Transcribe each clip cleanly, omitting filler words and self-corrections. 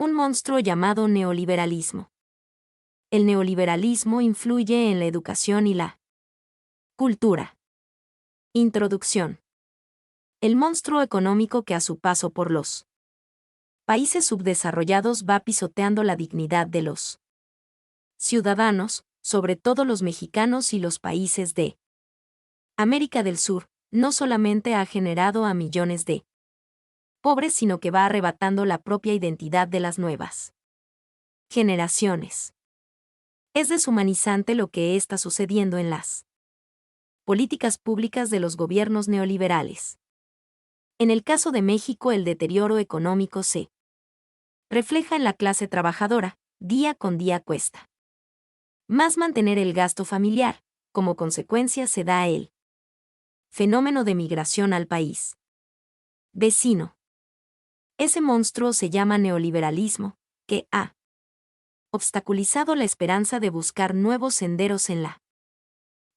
Un monstruo llamado neoliberalismo. El neoliberalismo influye en la educación y la cultura. Introducción. El monstruo económico que a su paso por los países subdesarrollados va pisoteando la dignidad de los ciudadanos, sobre todo los mexicanos y los países de América del Sur, no solamente ha generado a millones de pobres, sino que va arrebatando la propia identidad de las nuevas generaciones. Es deshumanizante lo que está sucediendo en las políticas públicas de los gobiernos neoliberales. En el caso de México, el deterioro económico se refleja en la clase trabajadora, día con día cuesta más mantener el gasto familiar, como consecuencia se da el fenómeno de migración al país vecino. Ese monstruo se llama neoliberalismo, que ha obstaculizado la esperanza de buscar nuevos senderos en la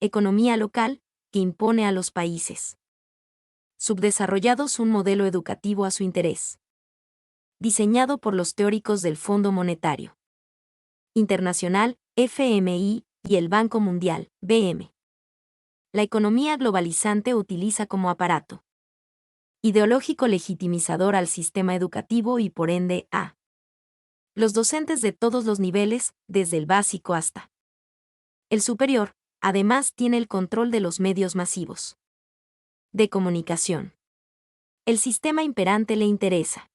economía local, que impone a los países subdesarrollados un modelo educativo a su interés, diseñado por los teóricos del Fondo Monetario Internacional, FMI, y el Banco Mundial, BM. La economía globalizante utiliza como aparato ideológico legitimizador al sistema educativo y por ende a los docentes de todos los niveles, desde el básico hasta el superior. Además tiene el control de los medios masivos de comunicación. El sistema imperante le interesa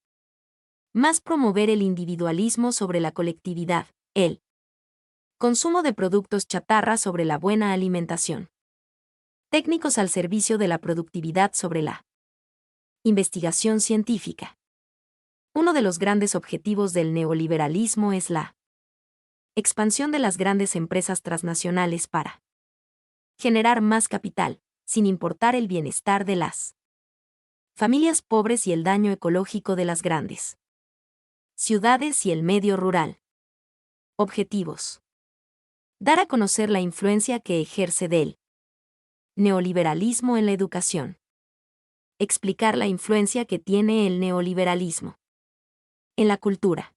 más promover el individualismo sobre la colectividad, el consumo de productos chatarra sobre la buena alimentación, técnicos al servicio de la productividad sobre la investigación científica. Uno de los grandes objetivos del neoliberalismo es la expansión de las grandes empresas transnacionales para generar más capital, sin importar el bienestar de las familias pobres y el daño ecológico de las grandes ciudades y el medio rural. Objetivos. Dar a conocer la influencia que ejerce del neoliberalismo en la educación. Explicar la influencia que tiene el neoliberalismo en la cultura.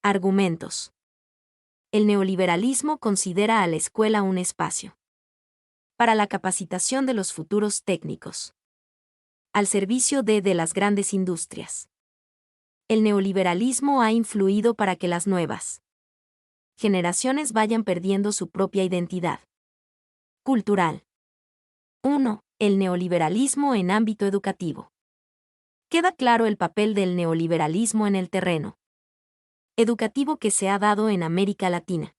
Argumentos. El neoliberalismo considera a la escuela un espacio para la capacitación de los futuros técnicos, al servicio de las grandes industrias. El neoliberalismo ha influido para que las nuevas generaciones vayan perdiendo su propia identidad cultural. 1. El neoliberalismo en ámbito educativo. Queda claro el papel del neoliberalismo en el terreno educativo que se ha dado en América Latina.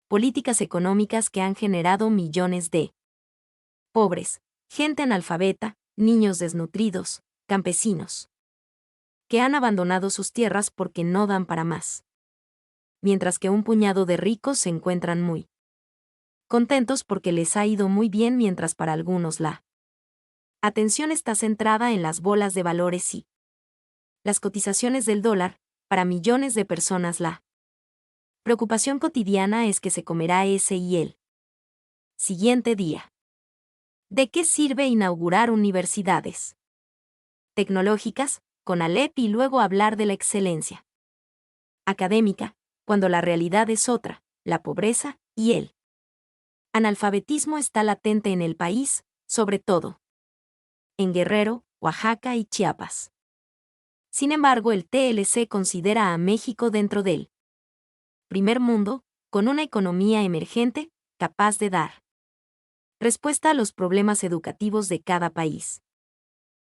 Políticas económicas que han generado millones de pobres, gente analfabeta, niños desnutridos, campesinos, que han abandonado sus tierras porque no dan para más. Mientras que un puñado de ricos se encuentran muy contentos porque les ha ido muy bien, mientras para algunos la atención está centrada en las bolas de valores y las cotizaciones del dólar. Para millones de personas la preocupación cotidiana es que se comerá ese y el siguiente día. ¿De qué sirve inaugurar universidades tecnológicas, con Alep, y luego hablar de la excelencia académica, cuando la realidad es otra? La pobreza y el analfabetismo está latente en el país, sobre todo en Guerrero, Oaxaca y Chiapas. Sin embargo, el TLC considera a México dentro del primer mundo, con una economía emergente, capaz de dar respuesta a los problemas educativos de cada país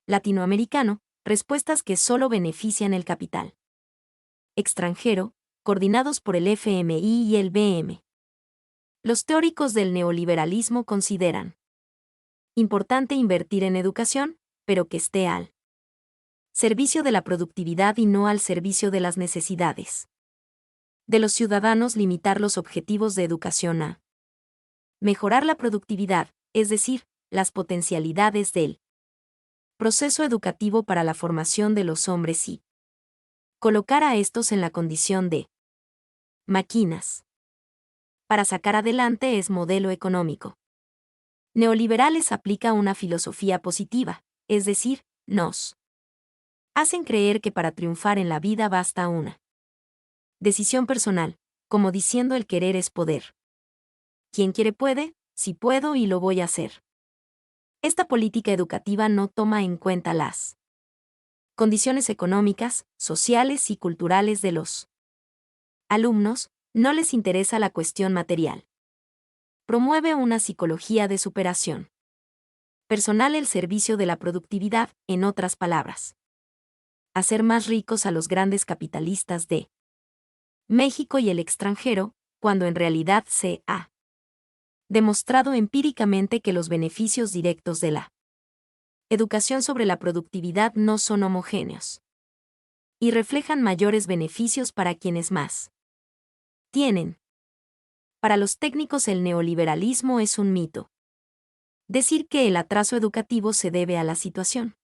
latinoamericano, respuestas que solo benefician el capital extranjero, coordinados por el FMI y el BM. Los teóricos del neoliberalismo consideran importante invertir en educación, pero que esté al servicio de la productividad y no al servicio de las necesidades de los ciudadanos. Limitar los objetivos de educación a mejorar la productividad, es decir, las potencialidades del proceso educativo para la formación de los hombres y colocar a estos en la condición de máquinas para sacar adelante es modelo económico neoliberales. Aplica una filosofía positiva, es decir, nos hacen creer que para triunfar en la vida basta una decisión personal, como diciendo el querer es poder. Quien quiere puede, si puedo y lo voy a hacer. Esta política educativa no toma en cuenta las condiciones económicas, sociales y culturales de los alumnos, no les interesa la cuestión material. Promueve una psicología de superación personal al servicio de la productividad, en otras palabras. Hacer más ricos a los grandes capitalistas de México y el extranjero, cuando en realidad se ha demostrado empíricamente que los beneficios directos de la educación sobre la productividad no son homogéneos y reflejan mayores beneficios para quienes más tienen. Para los técnicos el neoliberalismo es un mito. Decir que el atraso educativo se debe a la situación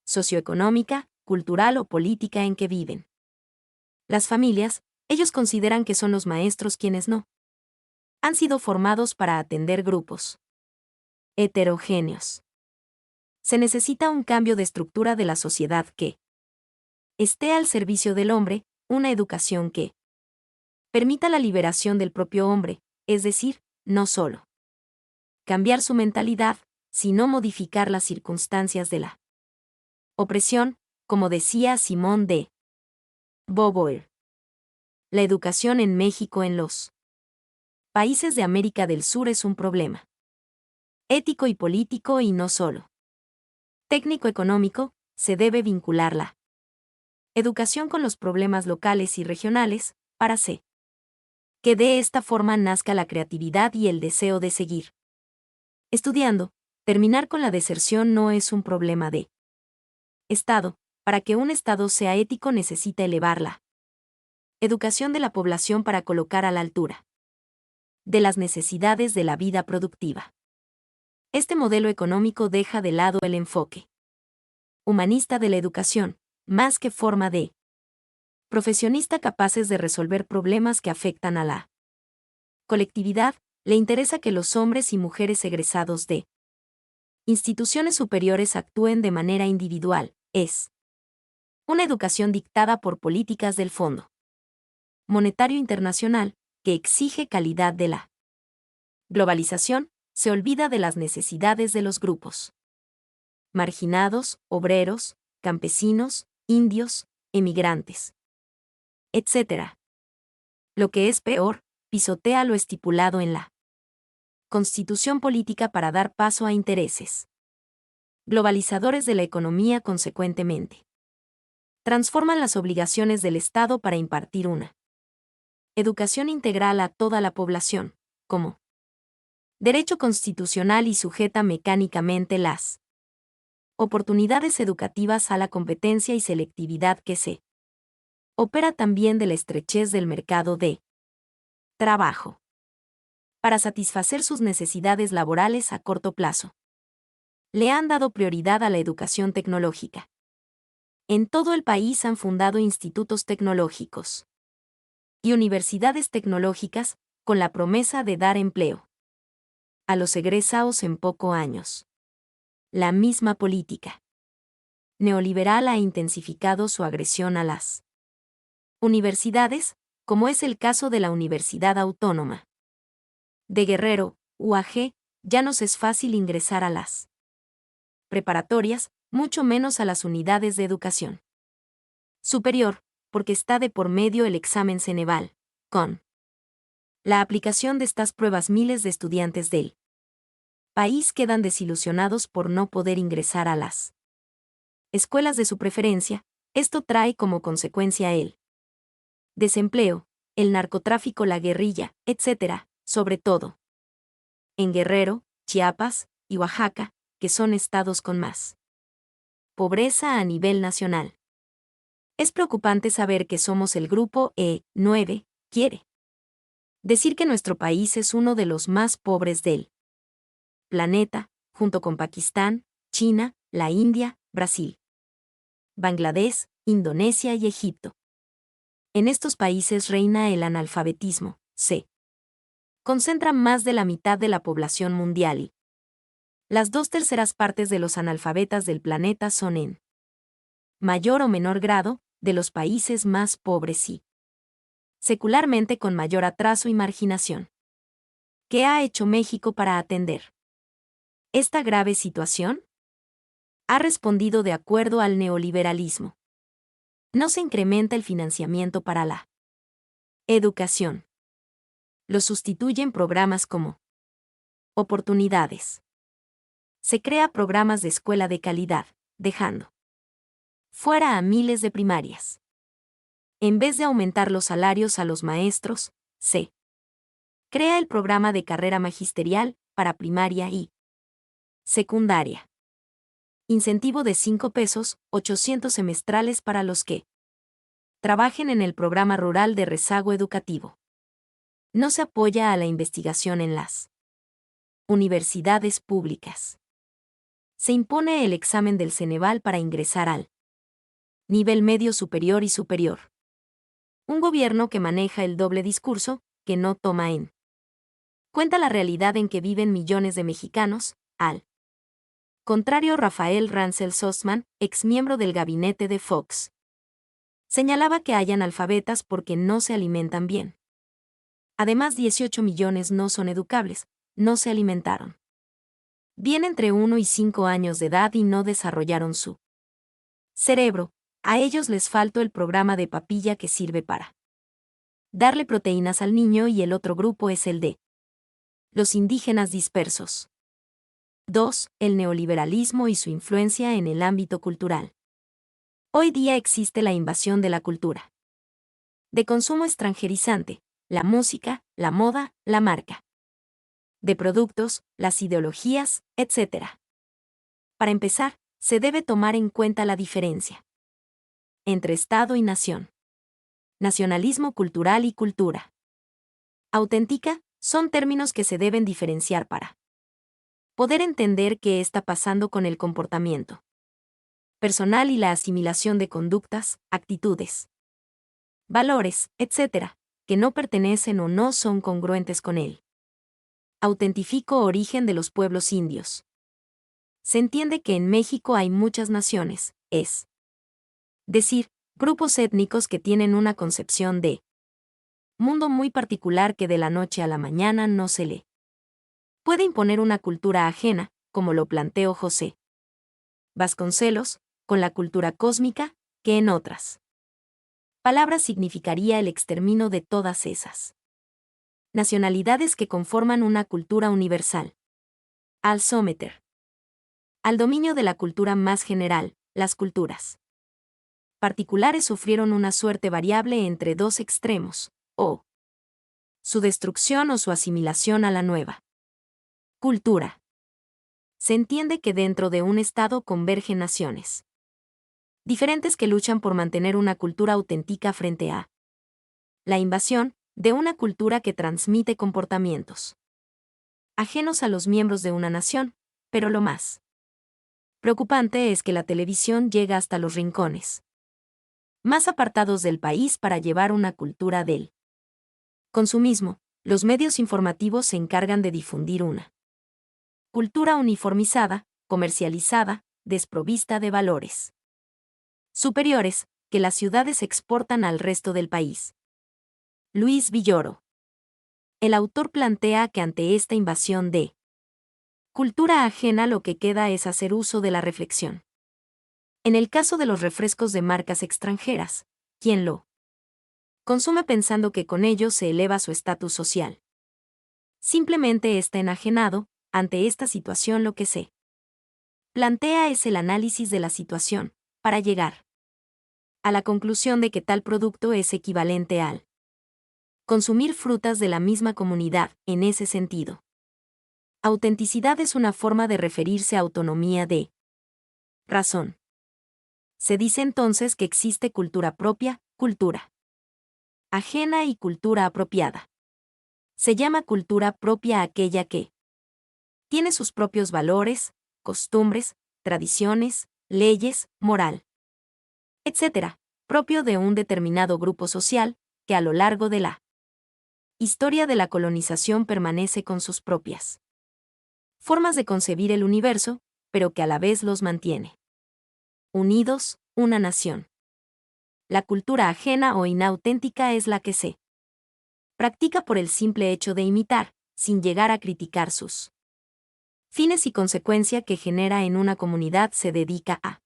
socioeconómica, cultural o política en que viven las familias, ellos consideran que son los maestros quienes no han sido formados para atender grupos heterogéneos. Se necesita un cambio de estructura de la sociedad que esté al servicio del hombre, una educación que permita la liberación del propio hombre, es decir, no solo cambiar su mentalidad, sino modificar las circunstancias de la opresión, como decía Simón de Beauvoir. La educación en México en los países de América del Sur es un problema ético y político y no solo técnico-económico, se debe vincular la educación con los problemas locales y regionales, para que de esta forma nazca la creatividad y el deseo de seguir estudiando. Terminar con la deserción no es un problema de Estado. Para que un Estado sea ético necesita elevar la educación de la población para colocar a la altura de las necesidades de la vida productiva. Este modelo económico deja de lado el enfoque humanista de la educación, más que forma de profesionista capaces de resolver problemas que afectan a la colectividad. Le interesa que los hombres y mujeres egresados de instituciones superiores actúen de manera individual, es una educación dictada por políticas del Fondo Monetario Internacional, que exige calidad de la globalización, se olvida de las necesidades de los grupos marginados, obreros, campesinos, indios, emigrantes, etc. Lo que es peor, pisotea lo estipulado en la Constitución política para dar paso a intereses globalizadores de la economía. Consecuentemente, transforman las obligaciones del Estado para impartir una educación integral a toda la población, como derecho constitucional y sujeta mecánicamente las oportunidades educativas a la competencia y selectividad que se opera también de la estrechez del mercado de trabajo para satisfacer sus necesidades laborales a corto plazo. Le han dado prioridad a la educación tecnológica. En todo el país han fundado institutos tecnológicos y universidades tecnológicas, con la promesa de dar empleo a los egresados en pocos años. La misma política neoliberal ha intensificado su agresión a las universidades, como es el caso de la Universidad Autónoma de Guerrero, UAG. Ya nos es fácil ingresar a las preparatorias, mucho menos a las unidades de educación superior, porque está de por medio el examen Ceneval. Con la aplicación de estas pruebas, miles de estudiantes del país quedan desilusionados por no poder ingresar a las escuelas de su preferencia. Esto trae como consecuencia el desempleo, el narcotráfico, la guerrilla, etc., sobre todo en Guerrero, Chiapas y Oaxaca, que son estados con más pobreza a nivel nacional. Es preocupante saber que somos el grupo E9, quiere decir que nuestro país es uno de los más pobres del planeta, junto con Pakistán, China, la India, Brasil, Bangladesh, Indonesia y Egipto. En estos países reina el analfabetismo, se concentra más de la mitad de la población mundial y las 2/3 partes de los analfabetas del planeta son en mayor o menor grado, de los países más pobres y, secularmente, con mayor atraso y marginación. ¿Qué ha hecho México para atender esta grave situación? Ha respondido de acuerdo al neoliberalismo. No se incrementa el financiamiento para la educación. Lo sustituyen programas como oportunidades. Se crea programas de escuela de calidad, dejando fuera a miles de primarias. En vez de aumentar los salarios a los maestros, se crea el programa de carrera magisterial para primaria y secundaria. Incentivo de 5 pesos, 800 semestrales para los que trabajen en el programa rural de rezago educativo. No se apoya a la investigación en las universidades públicas. Se impone el examen del Ceneval para ingresar al nivel medio superior y superior. Un gobierno que maneja el doble discurso, que no toma en cuenta la realidad en que viven millones de mexicanos, al contrario. Rafael Rancel Sosman, exmiembro del gabinete de Fox, señalaba que hay analfabetas porque no se alimentan bien. Además, 18 millones no son educables, no se alimentaron bien entre 1 y 5 años de edad y no desarrollaron su cerebro. A ellos les faltó el programa de papilla que sirve para darle proteínas al niño, y el otro grupo es el de los indígenas dispersos. 2. El neoliberalismo y su influencia en el ámbito cultural. Hoy día existe la invasión de la cultura de consumo extranjerizante, la música, la moda, la marca de productos, las ideologías, etc. Para empezar, se debe tomar en cuenta la diferencia entre Estado y nación. Nacionalismo cultural y cultura auténtica son términos que se deben diferenciar para poder entender qué está pasando con el comportamiento personal y la asimilación de conductas, actitudes, valores, etc., que no pertenecen o no son congruentes con él. Auténtico origen de los pueblos indios. Se entiende que en México hay muchas naciones, es decir, grupos étnicos que tienen una concepción de mundo muy particular que de la noche a la mañana no se le puede imponer una cultura ajena, como lo planteó José Vasconcelos, con la cultura cósmica, que en otras palabras significaría el exterminio de todas esas nacionalidades que conforman una cultura universal. Al someter al dominio de la cultura más general, las culturas particulares sufrieron una suerte variable entre dos extremos, o su destrucción o su asimilación a la nueva cultura. Se entiende que dentro de un Estado convergen naciones diferentes que luchan por mantener una cultura auténtica frente a la invasión de una cultura que transmite comportamientos ajenos a los miembros de una nación, pero lo más preocupante es que la televisión llega hasta los rincones más apartados del país para llevar una cultura del consumismo. Los medios informativos se encargan de difundir una cultura uniformizada, comercializada, desprovista de valores superiores, que las ciudades exportan al resto del país. Luis Villoro. El autor plantea que ante esta invasión de cultura ajena lo que queda es hacer uso de la reflexión. En el caso de los refrescos de marcas extranjeras, quien lo consume pensando que con ello se eleva su estatus social, simplemente está enajenado. Ante esta situación lo que se plantea es el análisis de la situación, para llegar a la conclusión de que tal producto es equivalente al consumir frutas de la misma comunidad. En ese sentido, autenticidad es una forma de referirse a autonomía de razón. Se dice entonces que existe cultura propia, cultura ajena y cultura apropiada. Se llama cultura propia aquella que tiene sus propios valores, costumbres, tradiciones, leyes, moral, etc., propio de un determinado grupo social, que a lo largo de la historia de la colonización permanece con sus propias formas de concebir el universo, pero que a la vez los mantiene unidos, Una nación. La cultura ajena o inauténtica es la que se practica por el simple hecho de imitar, sin llegar a criticar sus fines y consecuencia que genera en una comunidad. Se dedica a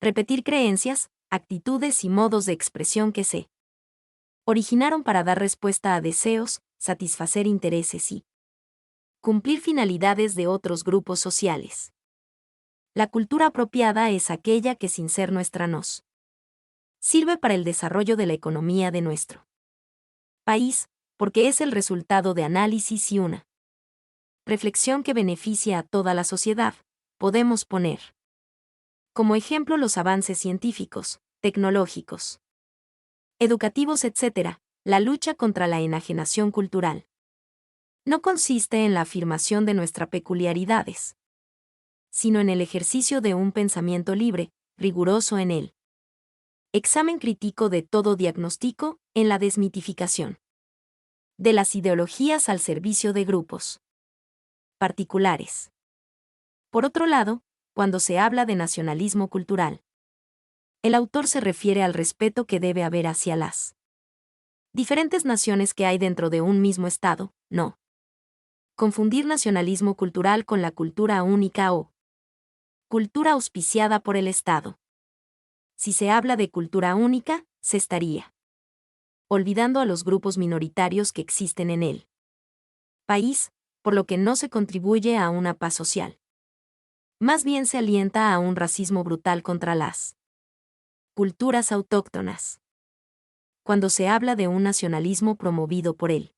repetir creencias, actitudes y modos de expresión que se originaron para dar respuesta a deseos, satisfacer intereses y cumplir finalidades de otros grupos sociales. La cultura apropiada es aquella que, sin ser nuestra, nos sirve para el desarrollo de la economía de nuestro país, porque es el resultado de análisis y una reflexión que beneficia a toda la sociedad. Podemos poner como ejemplo los avances científicos, tecnológicos, educativos, etc. La lucha contra la enajenación cultural no consiste en la afirmación de nuestras peculiaridades, sino en el ejercicio de un pensamiento libre, riguroso en el examen crítico de todo diagnóstico, en la desmitificación de las ideologías al servicio de grupos particulares. Por otro lado, cuando se habla de nacionalismo cultural, el autor se refiere al respeto que debe haber hacia las diferentes naciones que hay dentro de un mismo Estado. No confundir nacionalismo cultural con la cultura única o cultura auspiciada por el Estado. Si se habla de cultura única, se estaría olvidando a los grupos minoritarios que existen en el país, por lo que no se contribuye a una paz social. Más bien se alienta a un racismo brutal contra las culturas autóctonas. Cuando se habla de un nacionalismo promovido por el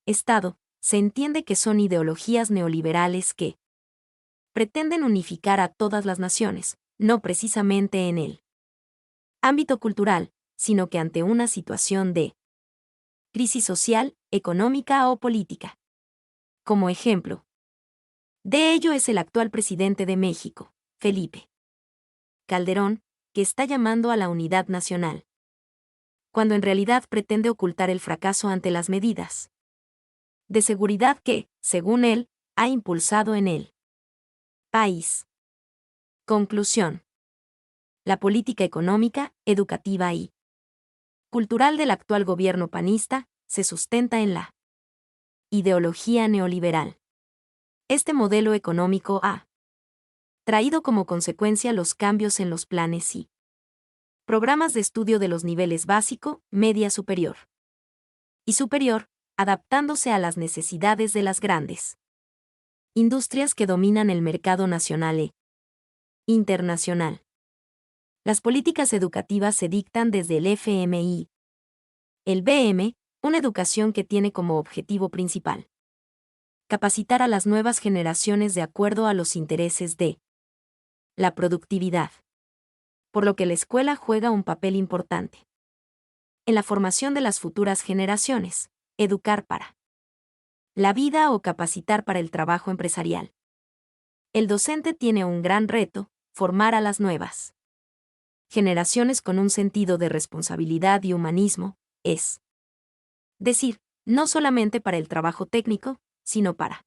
Estado, se entiende que son ideologías neoliberales que pretenden unificar a todas las naciones, no precisamente en el ámbito cultural, sino que ante una situación de crisis social, económica o política. Como ejemplo de ello es el actual presidente de México, Felipe Calderón, que está llamando a la unidad nacional, cuando en realidad pretende ocultar el fracaso ante las medidas de seguridad que, según él, ha impulsado en el país. Conclusión. La política económica, educativa y cultural del actual gobierno panista se sustenta en la ideología neoliberal. Este modelo económico ha traído como consecuencia los cambios en los planes y programas de estudio de los niveles básico, media superior y superior, adaptándose a las necesidades de las grandes industrias que dominan el mercado nacional e internacional. Las políticas educativas se dictan desde el FMI, el BM, una educación que tiene como objetivo principal capacitar a las nuevas generaciones de acuerdo a los intereses de la productividad, por lo que la escuela juega un papel importante en la formación de las futuras generaciones, educar para la vida o capacitar para el trabajo empresarial. El docente tiene un gran reto, formar a las nuevas generaciones con un sentido de responsabilidad y humanismo, es decir, no solamente para el trabajo técnico, sino para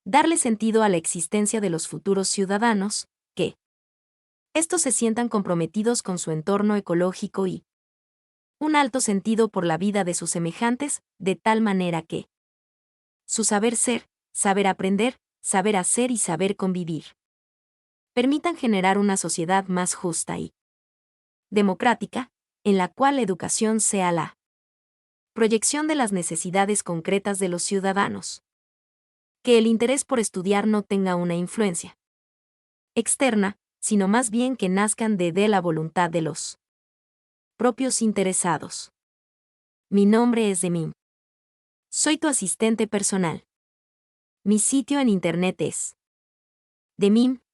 darle sentido a la existencia de los futuros ciudadanos, que estos se sientan comprometidos con su entorno ecológico y un alto sentido por la vida de sus semejantes, de tal manera que su saber ser, saber aprender, saber hacer y saber convivir permitan generar una sociedad más justa y democrática, en la cual la educación sea la proyección de las necesidades concretas de los ciudadanos. Que el interés por estudiar no tenga una influencia externa, sino más bien que nazcan de la voluntad de los propios interesados. Mi nombre es Demim. Soy tu asistente personal. Mi sitio en internet es demim.es.tl.